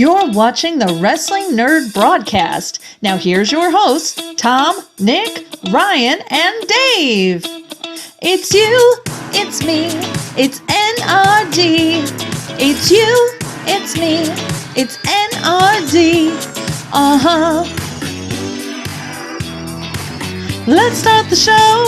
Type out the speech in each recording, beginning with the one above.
You're watching the Wrestling Nerd broadcast. Now here's your hosts, Tom, Nick, Ryan, and Dave. It's you, it's me, it's NRD. It's you, it's me, it's NRD. Uh-huh. Let's start the show.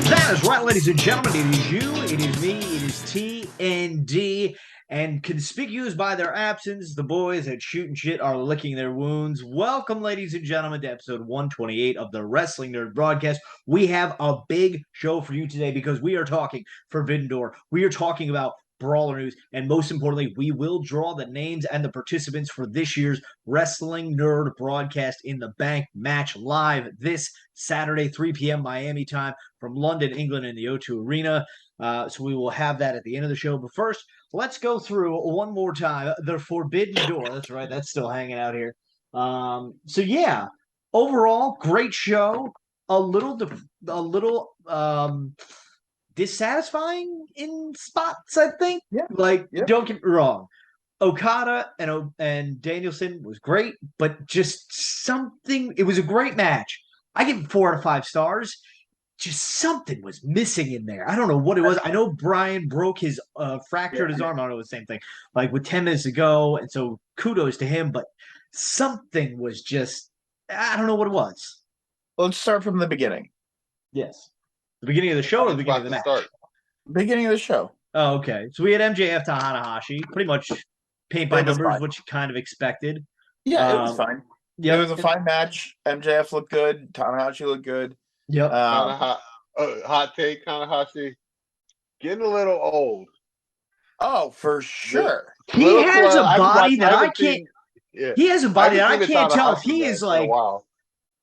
That is right, ladies and gentlemen. It is you, it is me, it is TND. And conspicuous by their absence, the boys at Shootin Shit are licking their wounds. Welcome, ladies and gentlemen, to episode 128 of the Wrestling Nerd broadcast. We have a big show for you today because we are talking Forbidden Door. We are talking about Brawler news, and most importantly, we will draw the names and the participants for this year's Wrestling Nerd broadcast in the Bank match live this Saturday, 3 p.m. Miami time from London, England in the O2 Arena. So we will have that at the end of the show. But first, let's go through one more time the Forbidden Door. That's right. That's still hanging out here. So yeah, overall, great show. A little dissatisfying in spots, I think. Yeah. Don't get me wrong. Okada and Danielson was great, but just something. It was a great match. I give it 4 out of 5 stars. Just something was missing in there. I don't know what it was. I know Brian broke his fractured his arm. I don't know the same thing. Like with 10 minutes to go, and so kudos to him. But something was just I don't know what it was. Let's start from the beginning. Yes, the beginning of the show or the beginning of the match. Beginning of the show. Oh, okay. So we had MJF to Tanahashi, pretty much paint by numbers, which you kind of expected. Yeah, it was fine. Yeah, it was a fine match. MJF looked good. Tanahashi looked good. Yep. Hot take, Tanahashi. Getting a little old. Oh, for sure. He has a body that I can't. He has a body that I can't tell if he is like.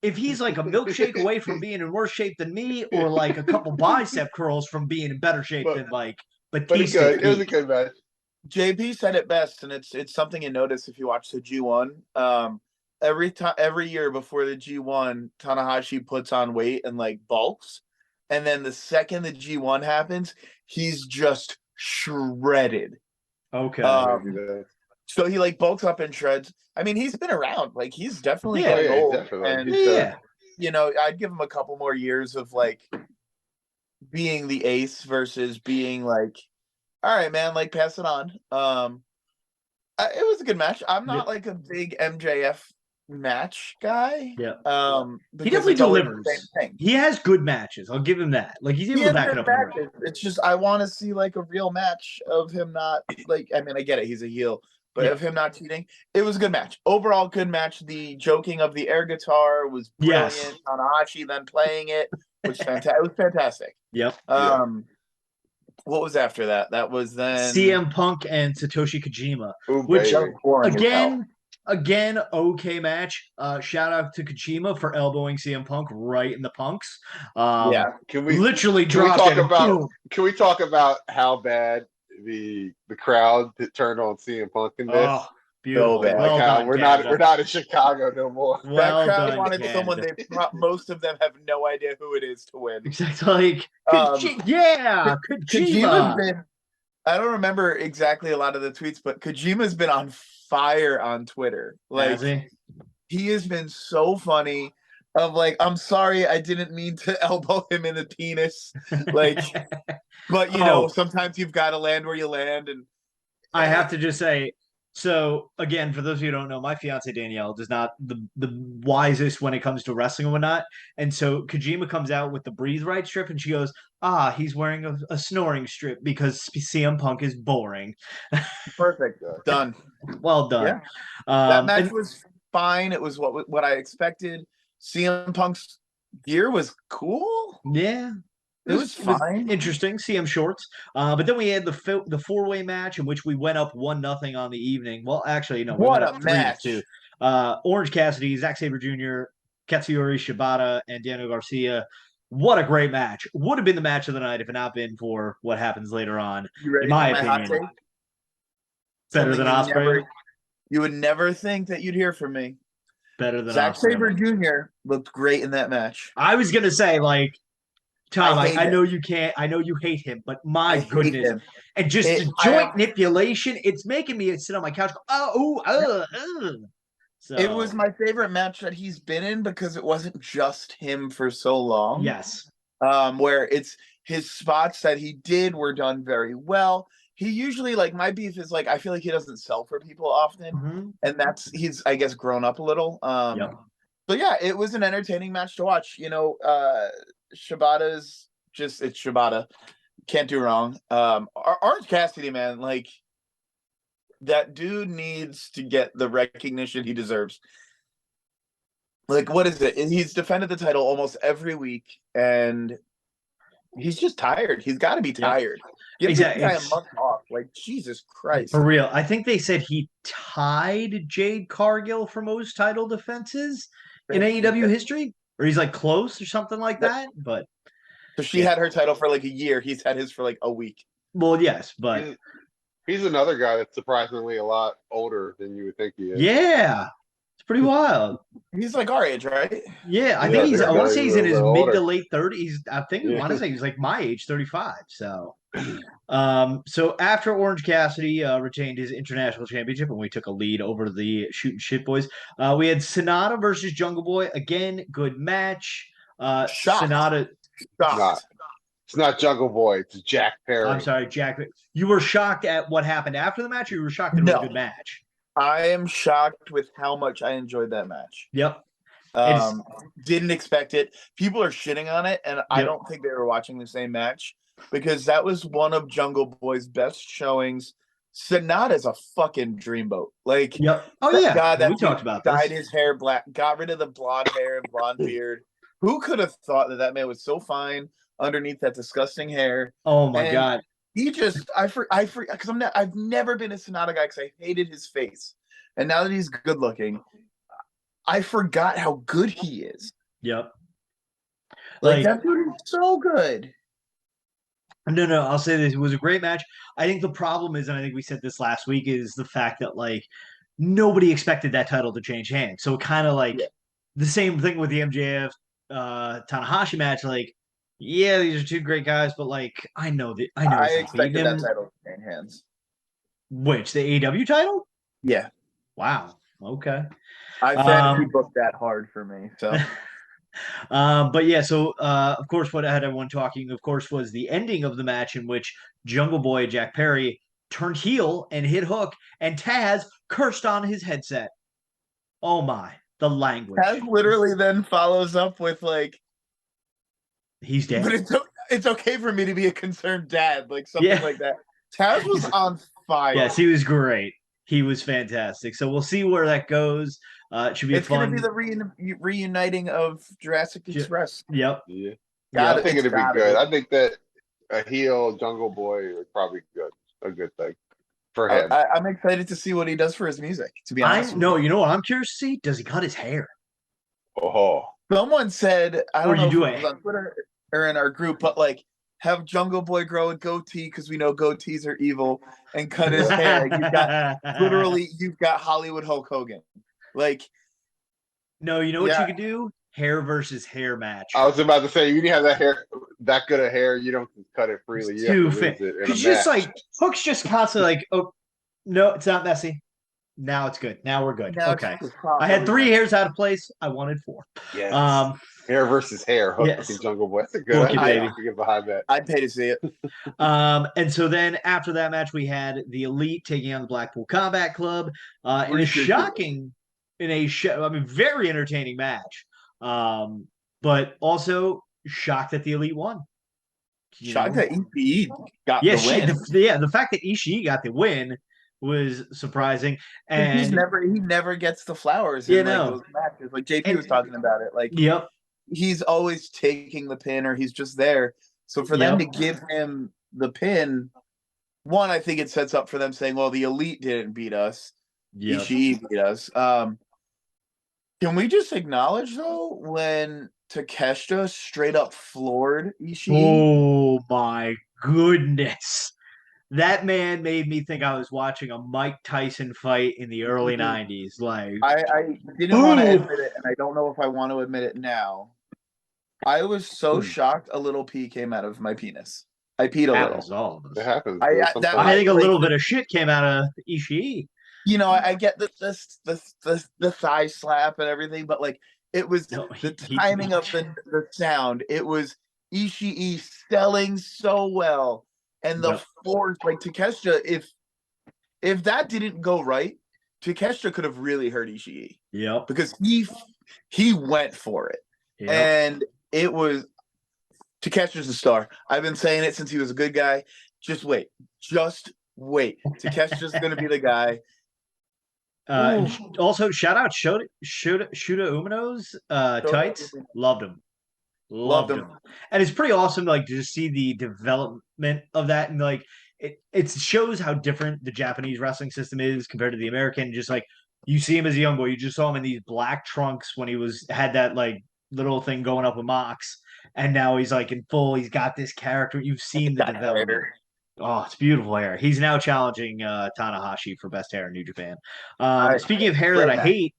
If he's like a milkshake away from being in worse shape than me, or like a couple bicep curls from being in better shape than like Batista. It was a good match. JP said it best, and it's something you notice if you watch the G1. Every year before the G1, Tanahashi puts on weight and like bulks, and then the second the G1 happens, he's just shredded. Okay. So he like bulks up and shreds. I mean, he's been around. Like he's definitely old. Definitely. And you know, I'd give him a couple more years of like being the ace versus being like, all right, man, like pass it on. It was a good match. I'm not like a big MJF match guy. Yeah. He definitely delivers. He has good matches. I'll give him that. Like he's able to back it up. It's just I want to see like a real match of him not like. I mean, I get it. He's a heel. But of him not cheating, it was a good match. Overall, good match. The joking of the air guitar was brilliant. Yes. Tanahashi then playing it was fantastic. It was fantastic. Yep. What was after that? That was then CM Punk and Satoshi Kojima, which again, okay match. Shout out to Kojima for elbowing CM Punk right in the punks. Can we talk about how bad the crowd that turned on CM Punk in this? Oh, beautiful. We're not in Chicago no more. That crowd wanted someone most of them have no idea who it is to win. Exactly. Kojima's been. I don't remember exactly a lot of the tweets, but Kojima's been on fire on Twitter. Like he has been so funny. Of like, I'm sorry, I didn't mean to elbow him in the penis. Like, but you know, sometimes you've got to land where you land. And I have to just say, so again, for those of you who don't know, my fiance Danielle is not the wisest when it comes to wrestling and whatnot. And so Kojima comes out with the Breathe Right strip, and she goes, he's wearing a snoring strip because CM Punk is boring. Perfect. Done. Well done. Yeah. That match was fine. It was what I expected. CM Punk's gear was cool. Yeah. It was fine. Interesting. CM shorts. But then we had the 4-way match in which we went up 1-0 on the evening. Well, actually, no. What a match. 3-2. Orange Cassidy, Zack Sabre Jr., Katsuyori Shibata, and Daniel Garcia. What a great match. Would have been the match of the night if it not been for what happens later on. In my opinion. Better than Ospreay. You would never think that you'd hear from me. Better than Zack Sabre Jr. looked great in that match. I was going to say, like, Tom, I know you can't. I know you hate him, but my goodness. And just the joint manipulation, it's making me sit on my couch. So it was my favorite match that he's been in because it wasn't just him for so long. Yes. Where it's his spots that he did were done very well. He usually, like, my beef is like I feel like he doesn't sell for people often, and he's I guess grown up a little. So yeah, it was an entertaining match to watch. You know, Shibata's it's Shibata. Can't do wrong. Orange Cassidy, man, like that dude needs to get the recognition he deserves. Like, what is it? He's defended the title almost every week, and he's just tired. He's got to be tired. Give this guy a month off. Like, Jesus Christ. For real. I think they said he tied Jade Cargill for most title defenses in AEW history, or he's like close or something like that. But so she had her title for like a year. He's had his for like a week. Well, yes, but he's another guy that's surprisingly a lot older than you would think he is. Yeah. It's pretty wild. He's like our age, right? Yeah, I think I want to say he's in his mid to late 30s. I think I want to say he's like my age, 35. So so after Orange Cassidy retained his international championship and we took a lead over the Shootin Shit Boys, we had Sonata versus Jungle Boy. Again, good match. Sonata. It's not Jungle Boy. It's Jack Perry. I'm sorry, Jack. You were shocked at what happened after the match, or you were shocked that it was a good match? I am shocked with how much I enjoyed that match. Yep. Didn't expect it. People are shitting on it, and I don't think they were watching the same match because that was one of Jungle Boy's best showings. Sonata's a fucking dreamboat. Like, God, that we talked about dyed his hair black, got rid of the blonde hair and blonde beard. Who could have thought that man was so fine underneath that disgusting hair? Oh my God. He just, because I've never been a Sonata guy because I hated his face. And now that he's good looking, I forgot how good he is. Yep. Like that dude is so good. No, I'll say this. It was a great match. I think the problem is, and I think we said this last week, is the fact that like nobody expected that title to change hands. So kind of like the same thing with the MJF Tanahashi match. Like, yeah, these are two great guys, but like I expected that title to change hands. Which, the AEW title? Yeah. Wow. Okay. I fantasy booked that hard for me. So but yeah, so of course what had everyone talking, of course, was the ending of the match in which Jungle Boy Jack Perry turned heel and hit Hook, and Taz cursed on his headset. Oh my, the language. Taz literally then follows up with like, he's dead. But it's okay for me to be a concerned dad, like something like that. Taz was on fire. Yes, he was great. He was fantastic. So we'll see where that goes. It should be fun. It's going to be the reuniting of Jurassic Express. Yep. Yeah. I think it'd be good. I think that a heel Jungle Boy is probably a good thing for him. I'm excited to see what he does for his music, to be honest. You know what I'm curious to see? Does he cut his hair? Oh. Someone said, I don't know if it was on Twitter or in our group, but like, have Jungle Boy grow a goatee because we know goatees are evil, and cut his hair. You've got Hollywood Hulk Hogan. Like, no, you know what you could do? Hair versus hair match. I was about to say, you didn't have that hair, that good of hair. You don't cut it freely. You have to lose it in a match. Just like Hook's just constantly like, oh no, it's not messy. Now it's good. Now we're good. Okay. I had 3 hairs out of place. I wanted 4. Yes. Hair versus hair. Hook and Jungle Boy. That's a good idea. I can get behind that. I'd pay to see it. And so then after that match, we had the Elite taking on the Blackpool Combat Club in a very entertaining match. But also shocked that the Elite won. Shocked that Ishii got the win. The fact that Ishii got the win was surprising, and he never gets the flowers in those matches. Like JP was talking about it. Like, he's always taking the pin, or he's just there. So for them to give him the pin, one, I think it sets up for them saying, "Well, the Elite didn't beat us. Ishii beat us." Can we just acknowledge though when Takeshita straight up floored Ishii? Oh my goodness. That man made me think I was watching a Mike Tyson fight in the early 90s. Like, I didn't want to admit it, and I don't know if I want to admit it now. I was so shocked a little pee came out of my penis. I peed a Happens little. to all of us. It happens. I think a little bit of shit came out of Ishii. You know, I get the thigh slap and everything, but like it was the timing of the sound. It was Ishii selling so well, and the force, like Takeshita, if that didn't go right, Takeshita could have really hurt Ishii. Yep. Because he went for it. Yep. And it was Takeshita's a star. I've been saying it since he was a good guy. Just wait. Takeshita's gonna be the guy. Also, shout out Shota Umino's tights. Loved him. And it's pretty awesome, like, to see the development of that, and like it shows how different the Japanese wrestling system is compared to the American. Just like you see him as a young boy, you just saw him in these black trunks when he had that like little thing going up with Mox, and now he's like in full. He's got this character. You've seen the development. Hair. Oh, it's beautiful hair. He's now challenging Tanahashi for best hair in New Japan. Speaking of hair that I hate,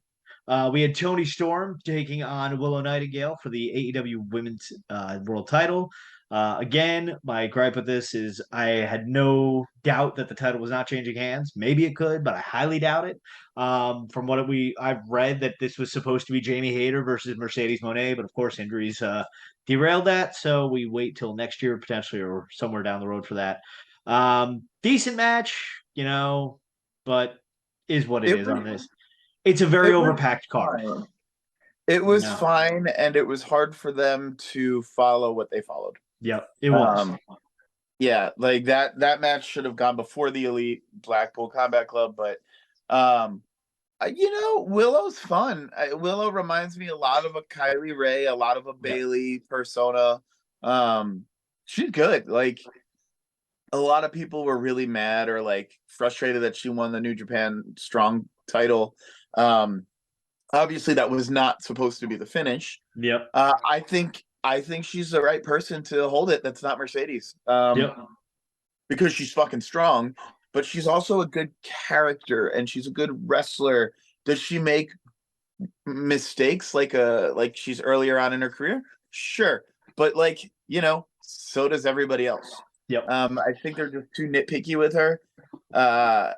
we had Toni Storm taking on Willow Nightingale for the AEW Women's World Title. Again, my gripe with this is I had no doubt that the title was not changing hands. Maybe it could, but I highly doubt it. From what I've read, that this was supposed to be Jamie Hayter versus Mercedes Moné, but of course injuries derailed that. So we wait till next year potentially, or somewhere down the road for that. Decent match, but is what it is on this. It's a very overpacked card. It was fine, and it was hard for them to follow what they followed. Yep, it was. Yeah, like that match should have gone before the Elite Blackpool Combat Club, but Willow's fun. Willow reminds me a lot of a Kylie Ray, a lot of a Bailey persona. She's good. Like, a lot of people were really mad or like frustrated that she won the New Japan Strong title. Obviously that was not supposed to be the finish. Yep. I think she's the right person to hold it. That's not Mercedes. Because she's fucking strong, but she's also a good character and she's a good wrestler. Does she make mistakes like she's earlier on in her career? Sure. But so does everybody else. Yep. I think they're just too nitpicky with her. I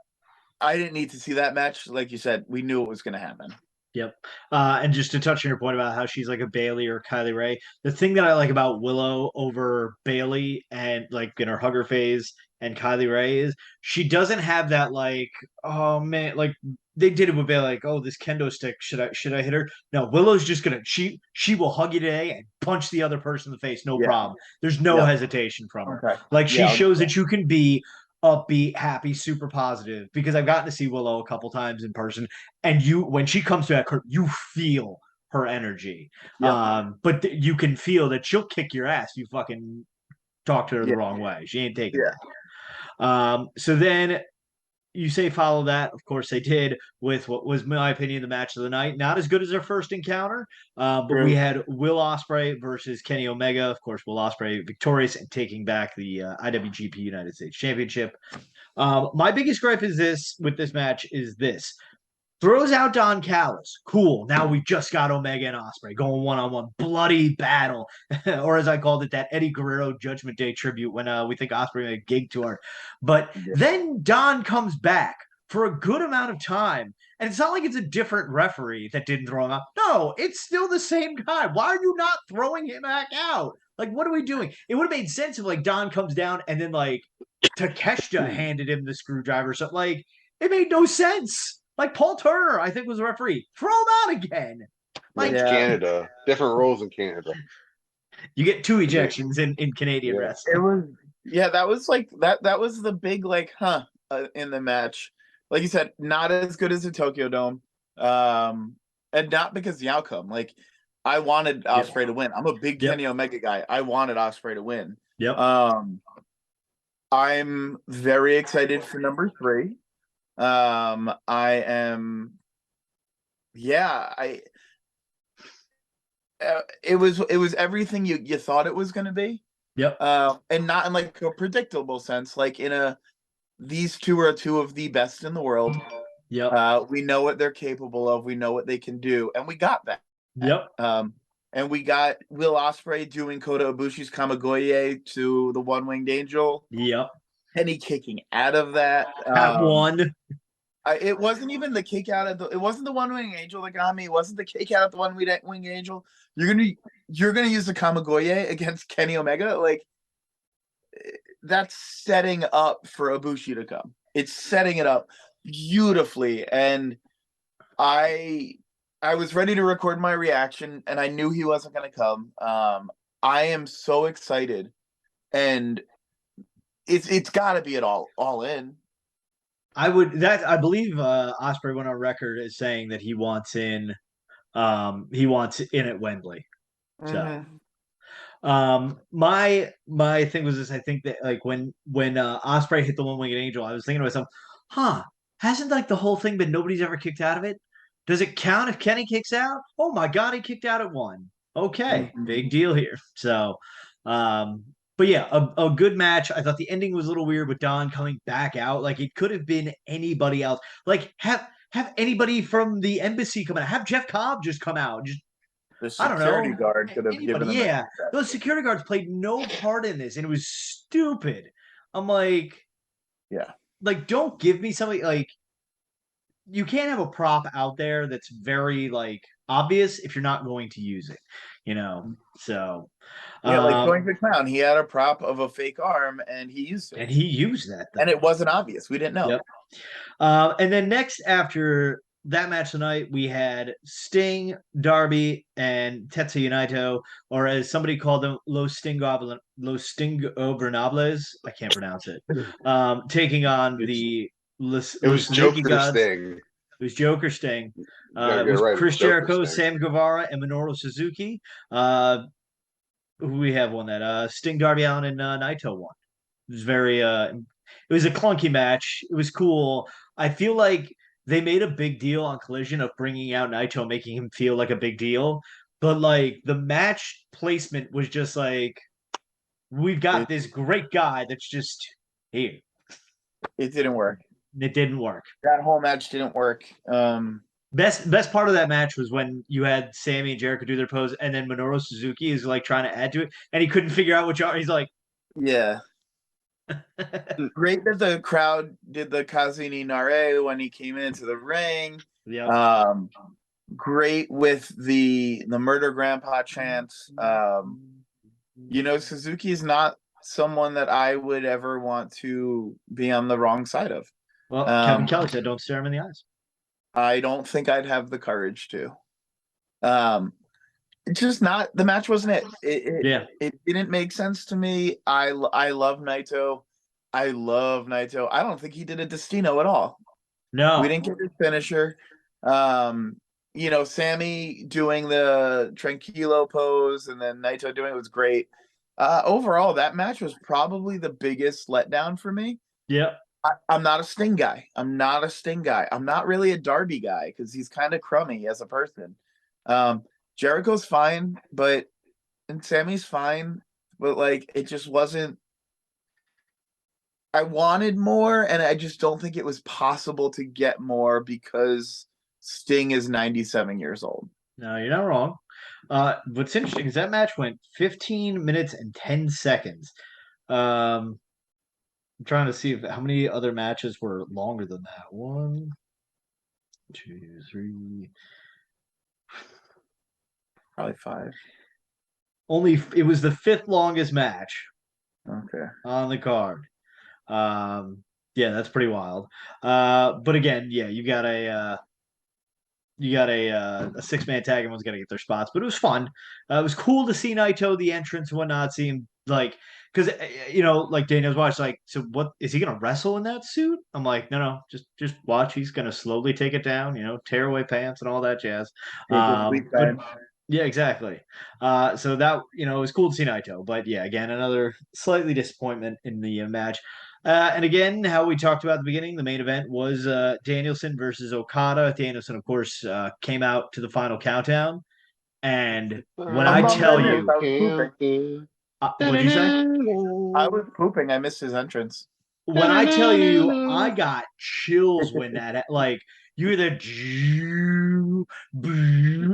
didn't need to see that match. Like you said, we knew it was going to happen. Yep. And just to touch on your point about how she's like a Bailey or Kylie Ray, the thing that I like about Willow over Bailey and like in her hugger phase and Kylie Ray is she doesn't have that like, oh man, like they did it with Bailey, like, oh, this kendo stick, should I hit her? No, Willow's just gonna she will hug you today and punch the other person in the face, no problem. There's no hesitation from her. Okay. Like she shows that you can be upbeat, happy, super positive, because I've gotten to see Willow a couple times in person, and when she comes to that curve, you feel her energy. But you can feel that she'll kick your ass. You fucking talk to her the wrong way. She ain't taking it. So then you say follow that. Of course they did with what was, in my opinion, the match of the night. Not as good as their first encounter, but we had Will Ospreay versus Kenny Omega. Of course, Will Ospreay victorious and taking back the IWGP United States Championship. My biggest gripe with this match is this. Throws out Don Callis. Cool. Now we just got Omega and Ospreay going one-on-one. Bloody battle. Or as I called it, that Eddie Guerrero Judgment Day tribute when we think Ospreay made a gig to her. But then Don comes back for a good amount of time. And it's not like it's a different referee that didn't throw him out. No, it's still the same guy. Why are you not throwing him back out? Like, what are we doing? It would have made sense if, like, Don comes down and then, like, Takeshita handed him the screwdriver. So, like, it made no sense. Like Paul Turner, I think, was a referee. Throw him out again. Like Canada, different rules in Canada. You get 2 ejections in Canadian wrestling. It was that was like that. That was the big in the match. Like you said, not as good as the Tokyo Dome, and not because of the outcome. Like I wanted Ospreay to win. I'm a big Kenny Omega guy. I wanted Ospreay to win. Yep. I'm very excited for number 3. I am. It was everything you thought it was going to be. Yep. And not in like a predictable sense, like these two are 2 of the best in the world. Yep. We know what they're capable of. We know what they can do, and we got that. Yep. And we got Will Ospreay doing Kota Ibushi's Kamigoye to the One-Winged Angel. Yep. Kenny kicking out of that. That one. It wasn't even the kick out of it wasn't the One-Winged Angel that got me. It wasn't the kick out of the One-Winged Angel. You're gonna use the Kamigoye against Kenny Omega? Like, that's setting up for Ibushi to come. It's setting it up beautifully. And I was ready to record my reaction, and I knew he wasn't going to come. I am so excited, and it's got to be all in. I believe Ospreay went on record as saying that he wants in at Wembley. So my thing was this. I think that like when Ospreay hit the One-Winged Angel, I was thinking to myself, hasn't like the whole thing been nobody's ever kicked out of it? Does it count if Kenny kicks out? Oh my God, he kicked out at one. Okay, big deal here. So, but yeah, a good match. I thought the ending was a little weird with Don coming back out. Like it could have been anybody else. Like have anybody from the embassy come out. Have Jeff Cobb just come out. Just the security guard could have given him. Yeah, those security guards played no part in this, and it was stupid. I'm like, yeah, like don't give me somebody like. You can't have a prop out there that's very like obvious if you're not going to use it, So yeah, like going to Clown, he had a prop of a fake arm and he used it. And he used that, and it wasn't obvious. We didn't know. Yep. And then next after that match tonight, we had Sting, Darby, and Tetsuya Naito, or as somebody called them, Los Stingobernables. I can't pronounce it. Taking on the. It was Joker Sting. It was Joker Sting. It was right. Chris Jericho, Sam Guevara, and Minoru Suzuki. We have won that. Sting, Darby Allin, and Naito won. It was very. It was a clunky match. It was cool. I feel like they made a big deal on Collision of bringing out Naito, making him feel like a big deal. But like the match placement was just like, we've got this great guy that's just here. It didn't work. It didn't work. That whole match didn't work. Best part of that match was when you had Sammy and Jericho do their pose, and then Minoru Suzuki is like trying to add to it, and he couldn't figure out which arm. He's like, yeah. Great that the crowd did the Kazini Nare when he came into the ring. Yeah. Great with the Murder Grandpa chants. Suzuki is not someone that I would ever want to be on the wrong side of. Well, Kevin Kelly said, "Don't stare him in the eyes." I don't think I'd have the courage to. It's just not. The match wasn't it. It didn't make sense to me. I love Naito. I love Naito. I don't think he did a Destino at all. No, we didn't get his finisher. Sammy doing the Tranquilo pose and then Naito doing it was great. Overall, that match was probably the biggest letdown for me. Yeah. I'm not a Sting guy. I'm not really a Darby guy because he's kind of crummy as a person. Jericho's fine, and Sammy's fine, but like it just wasn't. I wanted more, and I just don't think it was possible to get more because Sting is 97 years old. No, you're not wrong. What's interesting is that match went 15 minutes and 10 seconds. I'm trying to see how many other matches were longer than that. 1, 2, 3. Probably 5. It was the 5th longest match. Okay. On the card. Yeah, that's pretty wild. But again, yeah, you got a 6-man tag. Everyone's got to get their spots, but it was fun. It was cool to see Naito, the entrance and whatnot, see him like, because like Daniel's watched, like, so what is he gonna wrestle in that suit? I'm like, no, just watch. He's gonna slowly take it down, tear away pants and all that jazz. Yeah, exactly. So that it was cool to see Naito, but yeah, again, another slightly disappointment in the match. And again, how we talked about at the beginning, the main event was Danielson versus Okada. Danielson, of course, came out to the final countdown. And when I tell you... what'd you say? I was pooping. I missed his entrance. When I tell you, I got chills when that... Like, You hear that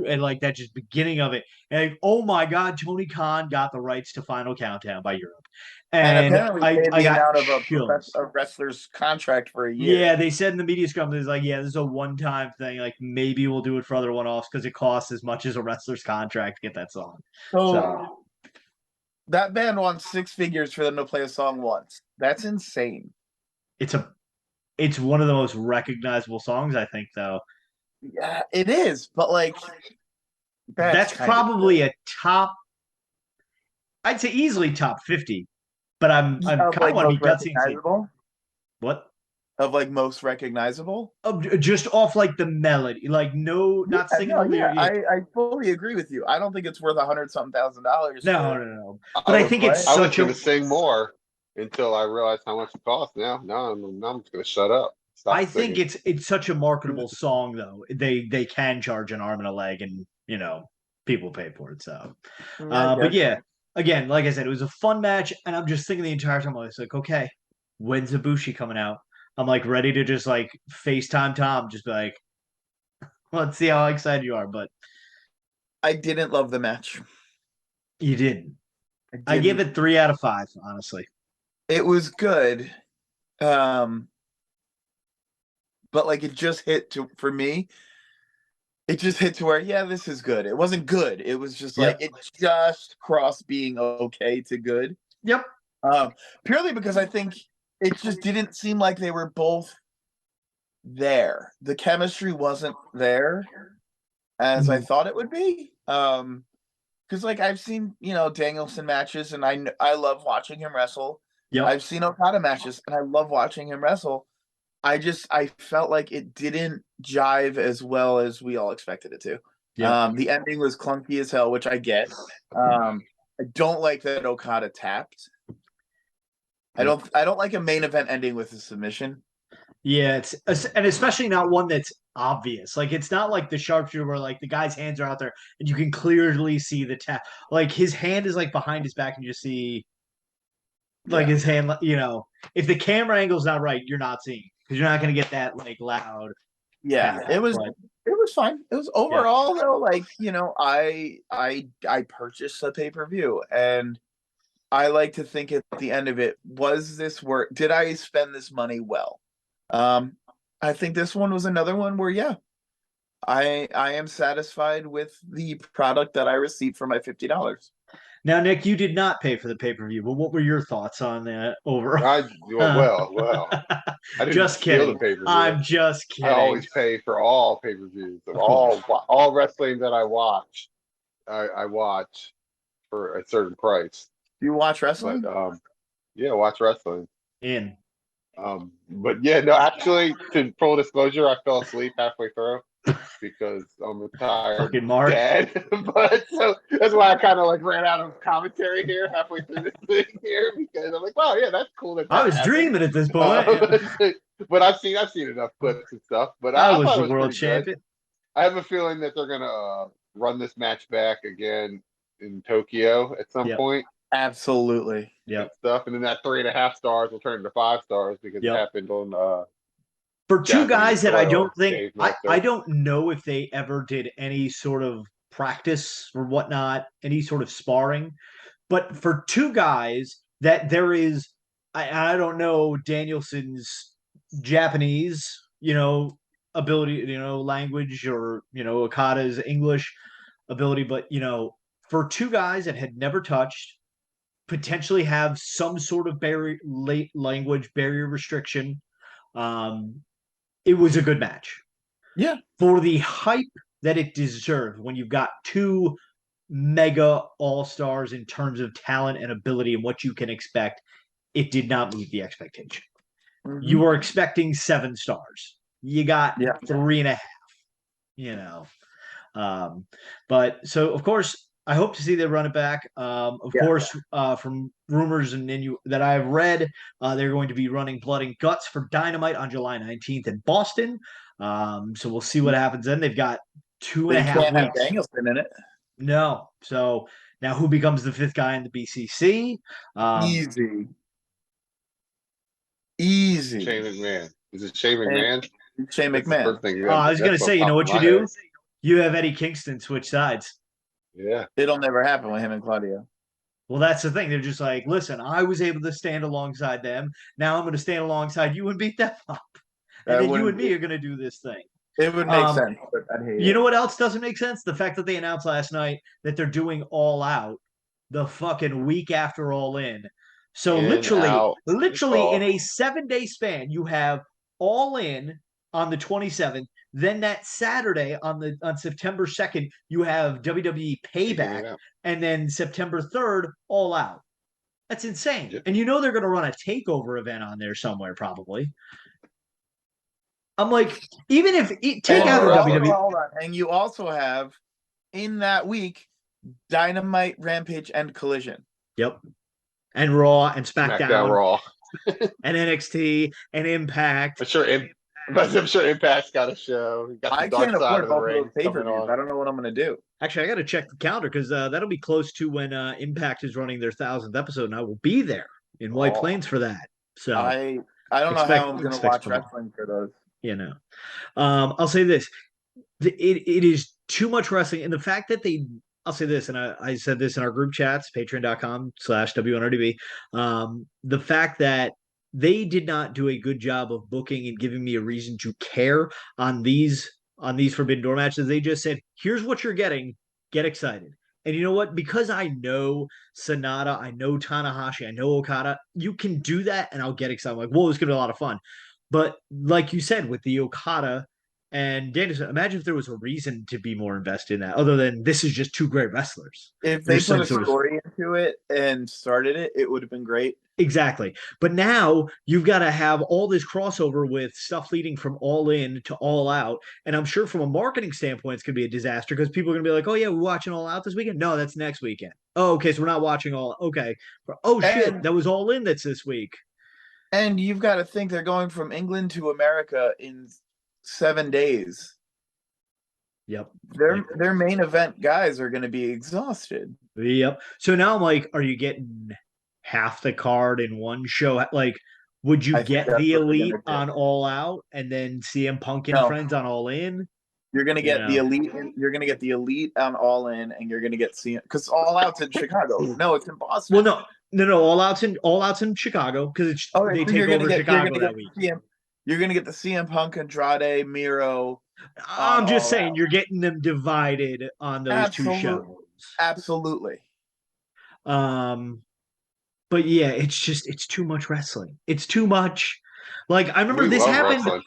and like that just beginning of it. And like, oh my God, Tony Khan got the rights to Final Countdown by Europe. And And apparently paid I the got amount of chills. a wrestler's contract for a year. Yeah, they said in the media scrum, it's like, yeah, this is a one-time thing. Like maybe we'll do it for other one-offs because it costs as much as a wrestler's contract to get that song. So that band wants 6 figures for them to play a song once. That's insane. It's one of the most recognizable songs, I think, though. Yeah, it is. But like, that's probably a top. I'd say easily top 50. But I'm kind of like want to be gutsy. What? Of like most recognizable? Just off like the melody, like not singing. I fully agree with you. I don't think it's worth $100-something-thousand. No. But I think it's I was going to sing more until I realized how much it costs. Now I'm just going to shut up. I think it's such a marketable song, though. They can charge an arm and a leg, and people pay for it. So, but yeah, again, like I said, it was a fun match, and I'm just thinking the entire time I was like, okay, when's Ibushi coming out? I'm like ready to just like FaceTime Tom, just be like, let's see how excited you are. But I didn't love the match. You didn't. I give it 3 out of 5, honestly. It was good. But like it just hit for me. It just hit to where, yeah, this is good. It wasn't good. It was just like it just crossed being okay to good. Yep. Purely because I think it just didn't seem like they were both there. The chemistry wasn't there as I thought it would be. Because like I've seen, Danielson matches, and I love watching him wrestle. Yep. I've seen Okada matches, and I love watching him wrestle. I felt like it didn't jive as well as we all expected it to. Yep. The ending was clunky as hell, which I get. I don't like that Okada tapped. I don't like a main event ending with a submission. Yeah, and especially not one that's obvious. Like it's not like the sharpshooter where like the guy's hands are out there and you can clearly see the tap. Like his hand is like behind his back and you just see like his hand. If the camera angle's not right, you're not seeing because you're not going to get that like loud. Yeah, it was fine. It was overall though, like I purchased the pay-per-view and I like to think at the end of it, was this work? Did I spend this money well? I think this one was another one where, I am satisfied with the product that I received for my $50. Now, Nick, you did not pay for the pay-per-view, but what were your thoughts on that overall? Well. I didn't just kidding. The pay-per-view. I'm just kidding. I always pay for all pay-per-views of all wrestling that I watch. I watch for a certain price. Do you watch wrestling? But, watch wrestling. But actually, to full disclosure, I fell asleep halfway through because I'm a tired dad. But so that's why I kind of like ran out of commentary here halfway through this thing here because I'm like, wow, yeah, that's cool. I was dreaming at this point. But I've seen enough clips and stuff. But I was the world champion. I have a feeling that they're gonna run this match back again in Tokyo at some point. Absolutely. Stuff. And then that 3.5 stars will turn into 5 stars because it happened on for two guys that I don't think I don't know if they ever did any sort of practice or whatnot, any sort of sparring. But for two guys that there is I don't know Danielson's Japanese, ability, language or, Okada's English ability, but for two guys that had never touched, potentially have some sort of language barrier restriction. It was a good match. Yeah. For the hype that it deserved when you've got two mega all-stars in terms of talent and ability and what you can expect, it did not meet the expectation. Mm-hmm. You were expecting 7 stars. You got 3.5, but so of course, I hope to see them run it back. Of course, from rumors and that I've read, they're going to be running Blood and Guts for Dynamite on July 19th in Boston. So we'll see what happens then. They've got 2.5 weeks. Have Danielson in it. No. So now who becomes the 5th guy in the BCC? Easy. Shane McMahon. Is it Shane McMahon? Shane McMahon. I was going to say, you know what you do? You have Eddie Kingston switch sides. Yeah. It'll never happen with him and Claudio. Well, that's the thing. They're just like, listen, I was able to stand alongside them. Now I'm going to stand alongside you and beat them up. And then you and me are going to do this thing. It would make sense, but I'd hate it. Know what else doesn't make sense? The fact that they announced last night that they're doing All Out the fucking week after All In. So literally in a 7-day span, you have All In on the 27th. Then that Saturday on September 2nd, you have WWE Payback, and then September 3rd, All Out. That's insane. Yep. And you know they're going to run a takeover event on there somewhere, probably. I'm like, even if take out the WWE. Hold on. And you also have in that week Dynamite, Rampage, and Collision. Yep. And Raw and SmackDown Raw. and NXT and Impact. I'm sure Impact's got a show. I can't afford both of those pay-per-views. I don't know what I'm going to do. Actually, I got to check the calendar because that'll be close to when Impact is running their 1000th episode, and I will be there in White Plains for that. So I don't know how I'm going to watch wrestling for those. You know, I'll say this: it is too much wrestling, and the fact that I'll say this, and I said this in our group chats, patreon.com/WNRDB. The fact that they did not do a good job of booking and giving me a reason to care on these Forbidden Door matches. They just said, here's what you're getting. Get excited. And you know what? Because I know Sonata, I know Tanahashi, I know Okada, you can do that and I'll get excited. I'm like, whoa, it's going to be a lot of fun. But like you said, with the Okada and Danielson, imagine if there was a reason to be more invested in that other than this is just two great wrestlers. If they put a story into it and started it, it would have been great. Exactly. But now you've got to have all this crossover with stuff leading from All In to All Out. And I'm sure from a marketing standpoint, it's going to be a disaster because people are going to be like, oh, yeah, we're watching All Out this weekend. No, that's next weekend. Oh, okay. So we're not watching All. Okay. Oh, shit. That was All In that's this week. And you've got to think they're going from England to America in 7 days. Yep. Their main event guys are going to be exhausted. Yep. So now I'm like, are you getting half the card in one show? Like, would you get the Elite on All Out and then CM Punk and friends on All In? You're gonna get the Elite. You're gonna get the Elite on All In, and you're gonna get CM because All Out's in Chicago. No, it's in Boston. Well, no. All Out's in Chicago because they take over Chicago that week. You're gonna get the CM Punk, Andrade, Miro. I'm just saying you're getting them divided on those two shows. Absolutely. But yeah, it's too much wrestling. It's too much. Like I remember this happened. Wrestling.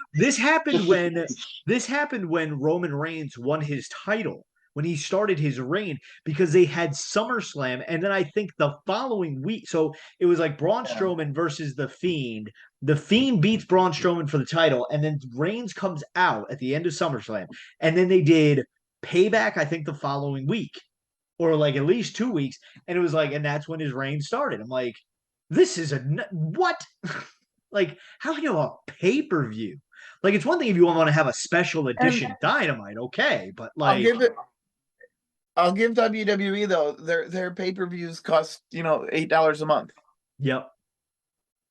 This happened when Roman Reigns won his title, when he started his reign, because they had SummerSlam, and then I think the following week, so it was like Braun Strowman versus The Fiend. The Fiend beats Braun Strowman for the title, and then Reigns comes out at the end of SummerSlam, and then they did Payback, I think, the following week. Or like at least 2 weeks, and it was like, and that's when his reign started. I'm like, this is what? Like, how can you have a pay-per-view? Like, it's one thing if you want to have a special edition Dynamite, okay, but like, I'll give WWE though their pay-per-views cost $8 a month. Yep.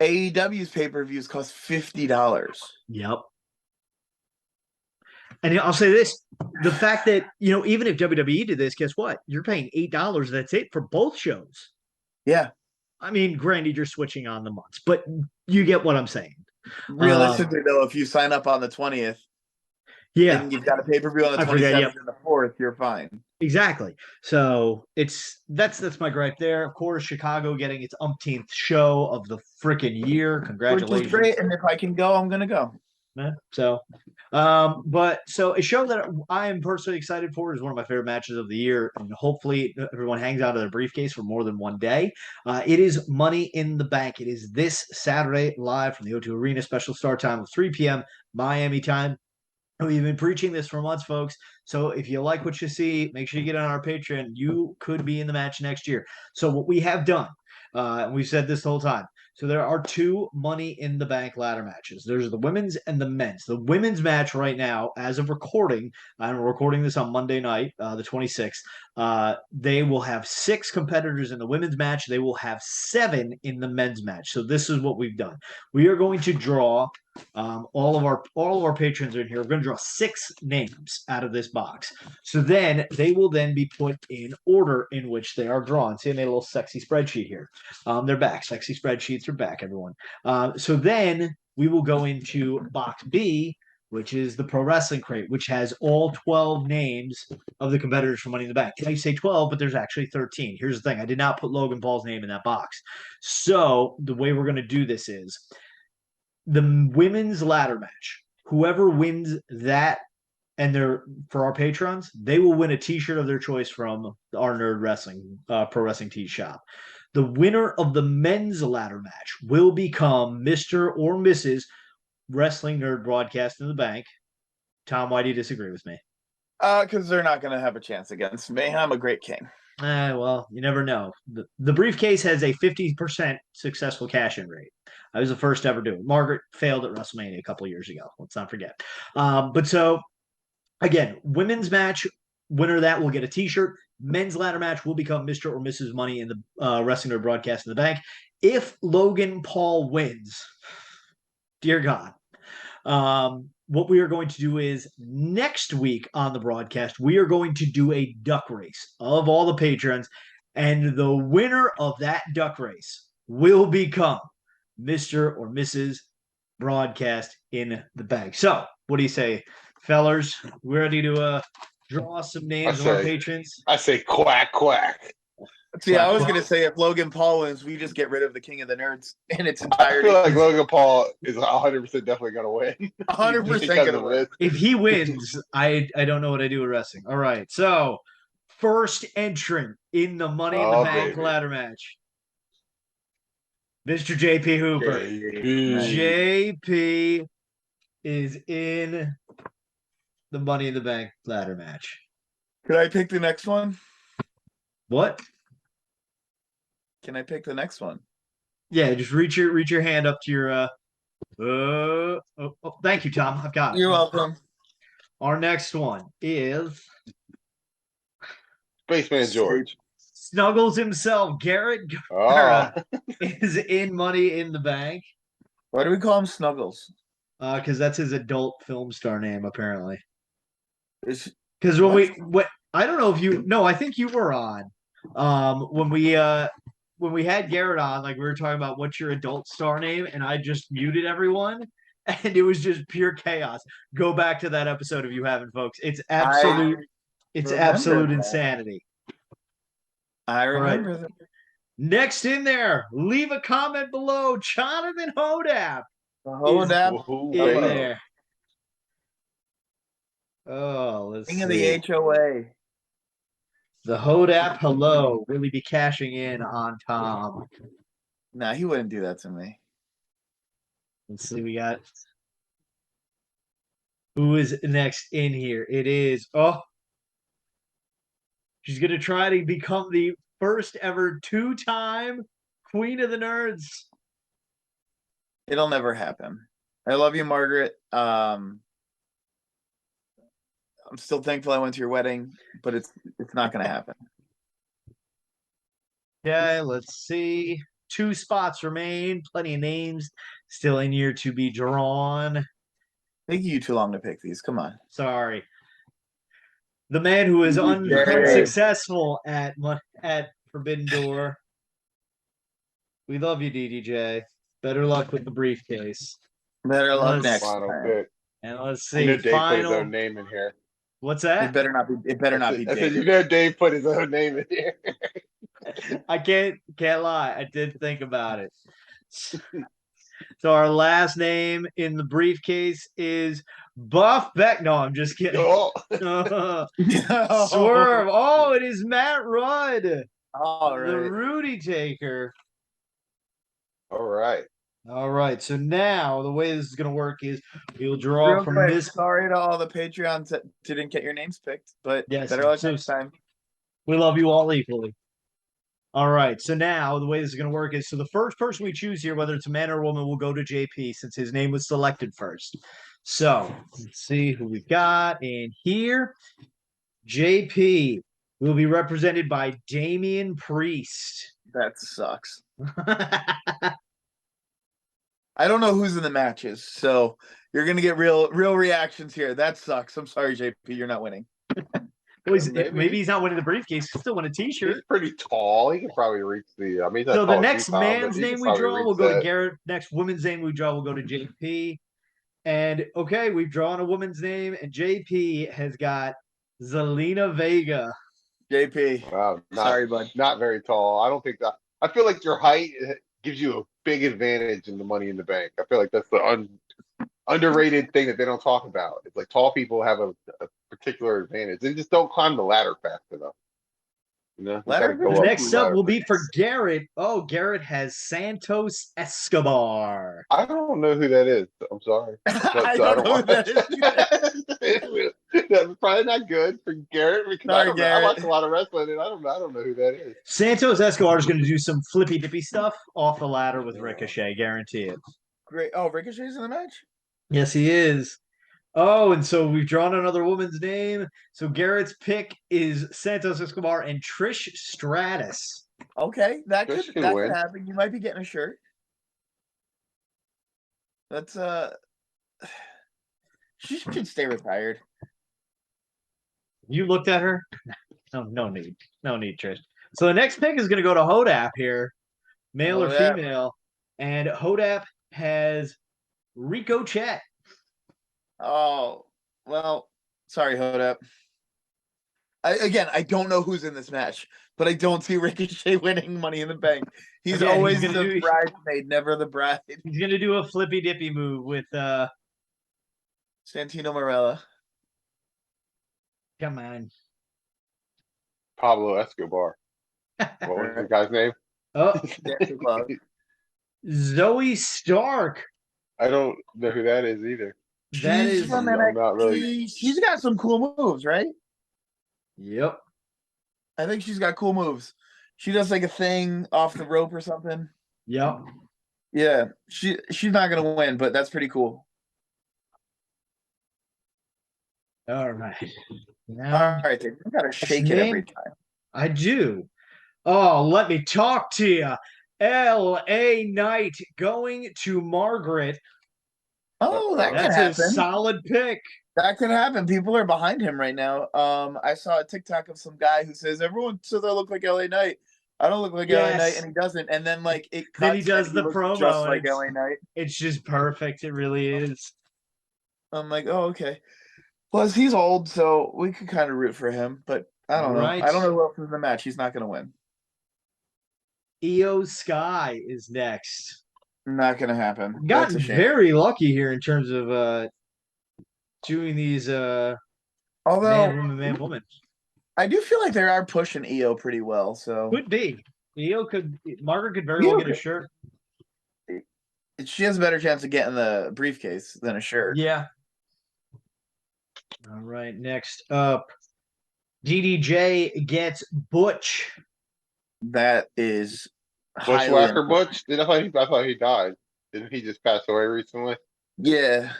AEW's pay-per-views cost $50. Yep. And I'll say this, the fact that, even if WWE did this, guess what? You're paying $8. That's it for both shows. Yeah. I mean, granted, you're switching on the months, but you get what I'm saying. Realistically, though, if you sign up on the 20th, and you've got a pay-per-view on the 27th and the 4th, you're fine. Exactly. So that's my gripe there. Of course, Chicago getting its umpteenth show of the freaking year. Congratulations. Which is great, and if I can go, I'm going to go. So a show that I am personally excited for is one of my favorite matches of the year, and hopefully everyone hangs out of their briefcase for more than one day. It is Money in the Bank. It is this Saturday live from the O2 Arena, special start time of 3 p.m. Miami time. We've been preaching this for months, folks. So if you like what you see, make sure you get on our Patreon. You could be in the match next year. So what we have done, and we've said this the whole time, so there are two Money in the Bank ladder matches. There's the women's and the men's. The women's match right now, as of recording, I'm recording this on Monday night, the 26th, they will have 6 competitors in the women's match. They will have 7 in the men's match. So this is what we've done. We are going to draw all of our patrons are in here. We're going to draw 6 names out of this box. So then they will then be put in order in which they are drawn. See, I made a little sexy spreadsheet here. They're back. Sexy spreadsheets are back, everyone. So then we will go into box B, which is the Pro Wrestling Crate, which has all 12 names of the competitors for Money in the Bank. Now you say 12, but there's actually 13. Here's the thing. I did not put Logan Paul's name in that box. So the way we're going to do this is the women's ladder match. Whoever wins that, and for our patrons, they will win a T-shirt of their choice from our Nerd Wrestling Pro Wrestling Tee shop. The winner of the men's ladder match will become Mr. or Mrs. Wrestling Nerd Broadcast in the Bank. Tom, why do you disagree with me? Because they're not going to have a chance against me. I'm a great king. Well, you never know. The briefcase has a 50% successful cash-in rate. I was the first to ever do it. Margaret failed at WrestleMania a couple of years ago. Let's not forget. But so, again, women's match, winner of that will get a T-shirt. Men's ladder match will become Mr. or Mrs. Money in the Wrestling Nerd Broadcast in the Bank. If Logan Paul wins, dear God, what we are going to do is next week on the broadcast, we are going to do a duck race of all the patrons, and the winner of that duck race will become Mr. or Mrs. Broadcast in the Bank. So, what do you say, fellers? We're ready to draw some names of our patrons? I say quack, quack. See, I was going to say if Logan Paul wins, we just get rid of the King of the Nerds in its entirety. I feel like Logan Paul is 100% definitely going to win. 100% going to win. If he wins, I don't know what I do with wrestling. All right, so first entrant in the Money in the Bank ladder match, Mr. JP Hooper. JP is in the Money in the Bank ladder match. Could I pick the next one? What? Can I pick the next one? Yeah, just reach your hand up to your thank you, Tom. I've got it. You're welcome. Our next one is Spaceman George. Snuggles himself, Garrett Guevara, is in Money in the Bank. Why do we call him Snuggles? Because that's his adult film star name, apparently. Because I don't know if you I think you were on. When we had Garrett on, like we were talking about what's your adult star name, and I just muted everyone, and it was just pure chaos. Go back to that episode if you haven't, folks. It's absolute insanity. I remember that. Next in there, leave a comment below. Jonathan Hodap. Hodap in there. Oh, let's King see. of the HOA. The Hodap hello really be cashing in on Tom. Nah, he wouldn't do that to me. Let's see, we got who is next in here. It is she's gonna try to become the first ever 2-time Queen of the Nerds. It'll never happen. I love you, Margaret. I'm still thankful I went to your wedding, but it's not going to happen. Okay, let's see. 2 spots remain. Plenty of names still in here to be drawn. Taking you too long to pick these. Come on. Sorry. The man who is unsuccessful at Forbidden Door. We love you, DDJ. Better luck with the briefcase. Better luck next time. And let's see. Dave put his own name in here. What's that? It better not be. It better not be. I said, Dave put his own name in here. I can't lie. I did think about it. So our last name in the briefcase is Buff Beck. No, I'm just kidding. Swerve. Oh, it is Matt Rudd. All right. The Rudy Taker. All right. All right. So now the way this is going to work is we'll draw from this. Sorry to all the Patreons that didn't get your names picked, but yes, better luck next time. We love you all equally. All right. So now the way this is going to work is the first person we choose here, whether it's a man or a woman, will go to JP since his name was selected first. So let's see who we've got in here. JP will be represented by Damian Priest. That sucks. I don't know who's in the matches, so you're gonna get real reactions here. That sucks. I'm sorry, JP, you're not winning. Well, maybe he's not winning the briefcase. He'll still win a T-shirt. He's pretty tall. He can probably reach the. I mean, so the next man's name we draw will go to Garrett. Next woman's name we draw will go to JP. And okay, we've drawn a woman's name, and JP has got Zelina Vega. JP, wow, sorry, bud. Not very tall. I don't think that. I feel like your height gives you a big advantage in the Money in the Bank. I feel like that's the underrated thing that they don't talk about. It's like tall people have a particular advantage. They just don't climb the ladder fast enough. You know, next up will be for Garrett. Oh, Garrett has Santos Escobar. I don't know who that is. I'm sorry. I don't know who that is. That's probably not good for Garrett because I watch a lot of wrestling and I don't know who that is. Santos Escobar is going to do some flippy dippy stuff off the ladder with Ricochet. Guarantee it. Great. Oh, Ricochet's in the match? Yes, he is. Oh, and so we've drawn another woman's name. So Garrett's pick is Santos Escobar and Trish Stratus. Okay, that could happen. You might be getting a shirt. That's she should stay retired. You looked at her? No need. No need, Trish. So the next pick is going to go to Hodap here, male or female, and Hodap has Rico Chet. Oh, well, sorry, Hodap. I don't know who's in this match, but I don't see Ricochet winning Money in the Bank. He's always the bridesmaid, never the bride. He's going to do a flippy dippy move with Santino Marella. Come on. Pablo Escobar. What was the guy's name? Oh, Zoe Stark. I don't know who that is either. She's from NXT. She's got some cool moves, right? Yep. I think she's got cool moves. She does like a thing off the rope or something. Yep. Yeah. She's not gonna win, but that's pretty cool. All right. Now, all right, you gotta shake it every time. I do. Oh, let me talk to you. L.A. Knight going to Margaret. Oh, that's a solid pick. That could happen. People are behind him right now. I saw a TikTok of some guy who says everyone says I look like LA Knight. I don't look like LA Knight, and he doesn't. And then like it cuts then he does the promo just like LA Knight. It's just perfect. It really is. I'm like, oh, okay. Plus he's old, so we could kind of root for him, but I don't know. I don't know who else is in the match. He's not gonna win. Io Sky is next. Not gonna happen. Gotten very lucky here in terms of doing these man, woman. I do feel like they are pushing Io pretty well, so could be. Margaret could very well get a shirt. She has a better chance of getting the briefcase than a shirt. Yeah. All right, next up, DDJ gets Butch. That is Bushwhacker Butch. I thought he died. Didn't he just pass away recently? Yeah.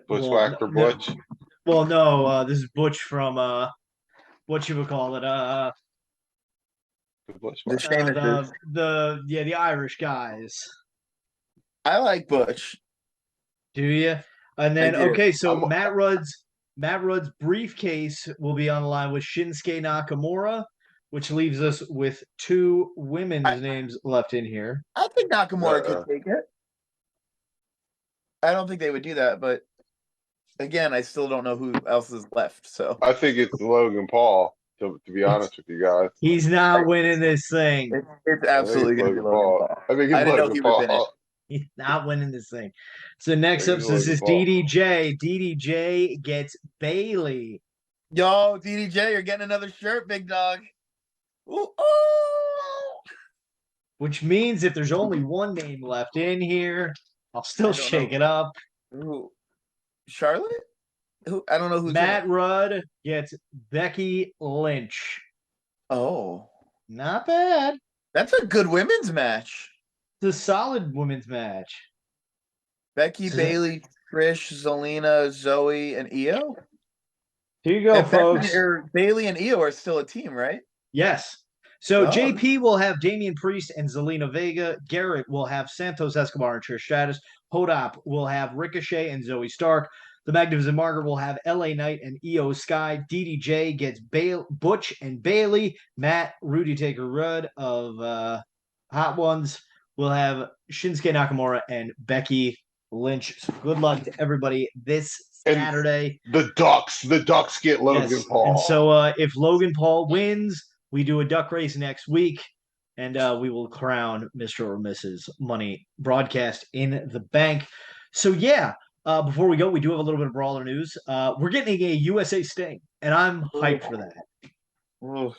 Bushwhacker Butch. Well, no. This is Butch from what you would call it? The Irish guys. I like Butch. Do you? And then okay, so Matt Rudd's briefcase will be on the line with Shinsuke Nakamura, which leaves us with two women's names left in here. I think Nakamura could take it. I don't think they would do that, but again, I still don't know who else is left. So I think it's Logan Paul. To be honest with you guys, he's not winning this thing. It's absolutely going to be Logan Paul. I think it's Logan Paul. He's not winning this thing. So next up, this is DDJ. DDJ gets Bailey. Yo, DDJ, you're getting another shirt, big dog. Ooh. Which means if there's only one name left in here, I'll still shake it up. Ooh. Charlotte? Who? I don't know who's Matt Rudd gets Becky Lynch. Oh. Not bad. That's a good women's match. It's a solid women's match. Becky, Bailey, Trish, Zelina, Zoe, and Io? Here you go, folks. Bailey and Io are still a team, right? Yes. So JP will have Damian Priest and Zelina Vega. Garrett will have Santos Escobar and Trish Stratus. Hodop will have Ricochet and Zoe Stark. The Magnificent Margaret will have LA Knight and Io Sky. DDJ gets Butch and Bailey. Matt Rudy Taker Rudd of Hot Ones will have Shinsuke Nakamura and Becky Lynch. So good luck to everybody this Saturday. And the Ducks get Logan Paul. And so if Logan Paul wins, we do a duck race next week, and we will crown Mr. or Mrs. Money Broadcast in the Bank. So yeah, before we go, we do have a little bit of Brawler news. We're getting a USA Sting, and I'm hyped for that.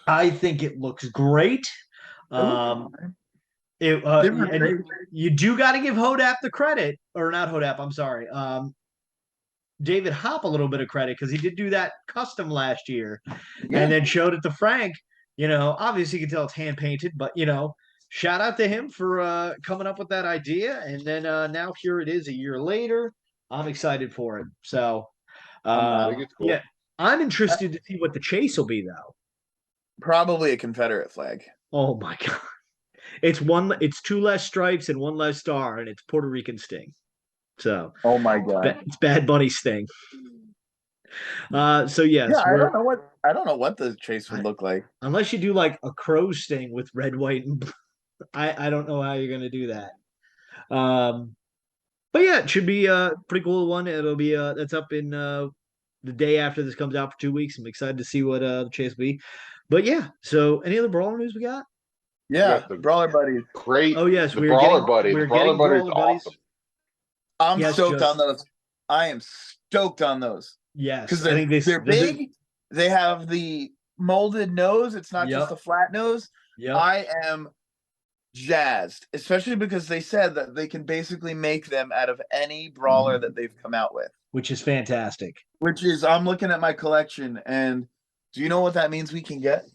I think it looks great. You do got to give Hodap the credit, or not Hodap, I'm sorry. David Hopp a little bit of credit because he did do that custom last year and then showed it to Frank. Obviously you can tell it's hand painted, but shout out to him for coming up with that idea. And then now here it is a year later. I'm excited for it. So cool. I'm interested to see what the chase will be though. Probably a Confederate flag. Oh my God. It's 2 less stripes and 1 less star, and it's Puerto Rican Sting. So, oh my God, it's Bad Bunny Sting. So yes, I don't know what the chase would look like unless you do like a crow sting with red, white, and blue. I don't know how you're gonna do that. But yeah, it should be a pretty cool one. It'll be that's up in the day after this comes out for 2 weeks. I'm excited to see what the chase will be. But yeah, so any other Brawler news we got? Yeah, the Brawler Buddies. Great. Oh yes, the Brawler Buddies. We're getting Brawler Buddies. Awesome. I'm stoked on those. I am stoked on those. Yes, because they're big. They have the molded nose. It's not just a flat nose. Yeah, I am jazzed, especially because they said that they can basically make them out of any brawler that they've come out with, which is fantastic. I'm looking at my collection, and do you know what that means we can get?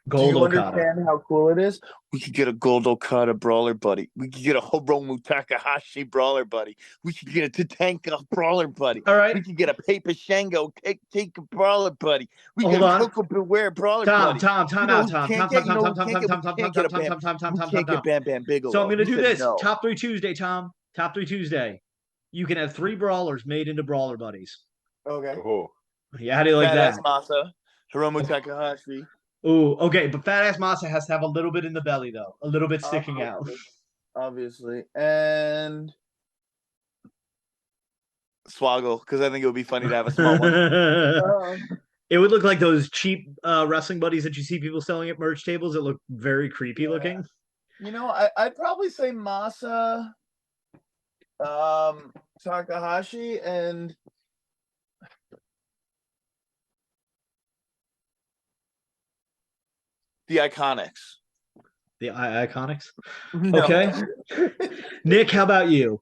Gold Do you Okada. understand how cool it is? We could get a Gold Okada Brawler Buddy. We could get a Hiromu Takahashi Brawler Buddy. We could get a Tatanka Brawler Buddy. All right. We could get a Paper Shango Take a Brawler Buddy. We Hold get a on. Coco Beware Brawler Buddy. Time out. Bam Bam Bigelow. So I'm going to do this. Top 3 Tuesday, Tom. Top 3 Tuesday. You can have 3 brawlers made into Brawler Buddies. Okay. Oh. Yeah, how do you like that? Masa, Hiromu Takahashi. Ooh, okay, but Fat Ass Masa has to have a little bit in the belly, though. A little bit sticking out. Obviously. And Swoggle, because I think it would be funny to have a small one. It would look like those cheap wrestling buddies that you see people selling at merch tables that look very creepy looking. I'd probably say Masa, Takahashi, and the Iconics. The Iconics? No. Okay. Nick, how about you?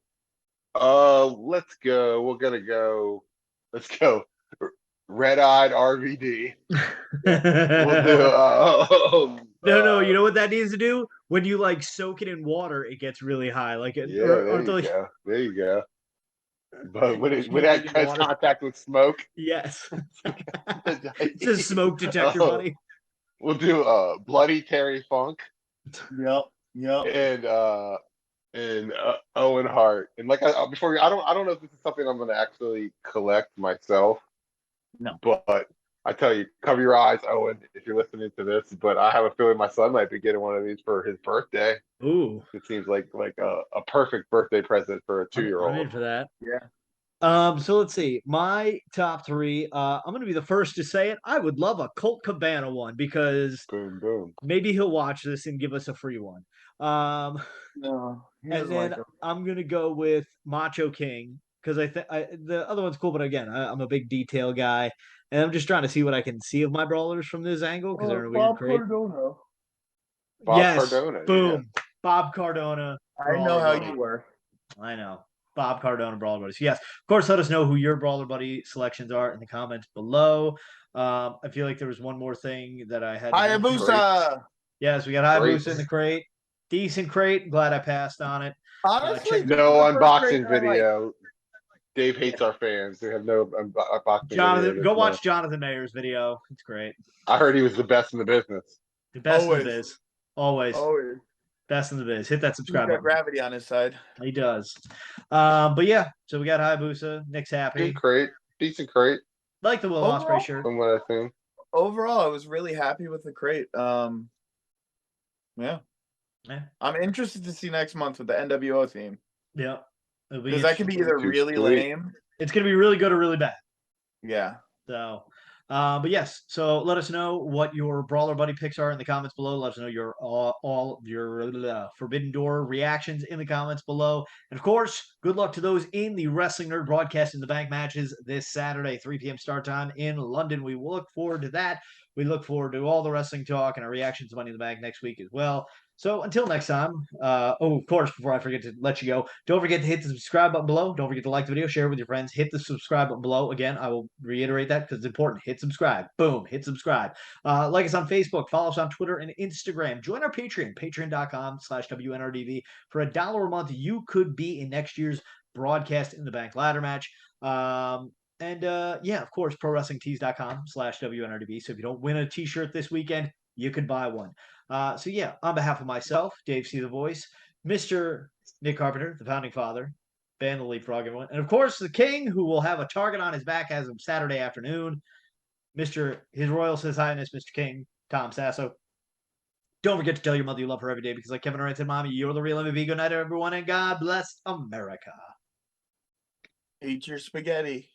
Let's go. Let's go. Red-eyed RVD. We'll do, no. You know what that needs to do? When you like soak it in water, it gets really high. There you go. But when that has contact with smoke, yes, it's a smoke detector, buddy. We'll do Bloody Terry Funk. Yep. And Owen Hart. And like I don't know if this is something I'm going to actually collect myself. No. But I tell you, cover your eyes, Owen, if you're listening to this. But I have a feeling my son might be getting one of these for his birthday. Ooh. It seems like a perfect birthday present for a 2-year-old. I'm in for that. Yeah. So let's see. My top 3. I'm going to be the first to say it. I would love a Colt Cabana one because boom. Maybe he'll watch this and give us a free one. No. And then I'm going to go with Macho King because the other one's cool, but again, I'm a big detail guy, and I'm just trying to see what I can see of my brawlers from this angle because they're in a weird crate. Bob Cardona. Boom. Yeah. Bob Cardona. I know how you were. I know. Bob Cardona Brawler Buddies. Yes. Of course, let us know who your Brawler Buddy selections are in the comments below. I feel like there was one more thing that I had. Hayabusa. Yes, we got Hayabusa in the crate. Decent crate. Glad I passed on it. Honestly, no unboxing video. Dave hates our fans. We have no unboxing video. Go watch Jonathan Mayer's video. It's great. I heard he was the best in the business. The best in the biz. Always. Best in the biz. Hit that subscribe button. Gravity on his side. He does. But yeah, so we got Hayabusa. Nick's happy. Good crate. Decent crate. Like the Will Ospreay shirt. From what I think. Overall, I was really happy with the crate. Yeah. I'm interested to see next month with the NWO theme. Yeah. Because that could be either really lame. It's going to be really good or really bad. Yeah. So, but yes. So let us know what your Brawler Buddy picks are in the comments below. Let us know your all your Forbidden Door reactions in the comments below. And of course, good luck to those in the Wrestling Nerd Broadcast in the Bank matches this Saturday, 3 p.m. start time in London. We will look forward to that. We look forward to all the wrestling talk and our reactions to Money in the Bank next week as well. So until next time, of course, before I forget to let you go, don't forget to hit the subscribe button below. Don't forget to like the video, share it with your friends. Hit the subscribe button below. Again, I will reiterate that because it's important. Hit subscribe. Boom. Hit subscribe. Like us on Facebook. Follow us on Twitter and Instagram. Join our Patreon, patreon.com/WNRDV. For $1 a month, you could be in next year's Broadcast in the Bank ladder match. Yeah, of course, ProWrestlingTees.com/WNRDB. So if you don't win a t-shirt this weekend, you could buy one. So yeah, on behalf of myself, DaveCTheVoice, Mr. Nick Carpenter, the founding father, Ban the Leapfrog, everyone, and of course the King, who will have a target on his back as of Saturday afternoon, His Royal Says Highness, Mr. King, Tom Sasso. Don't forget to tell your mother you love her every day because, like Kevin Durant said, Mommy, you're the real MVP. Good night, everyone, and God bless America. Eat your spaghetti.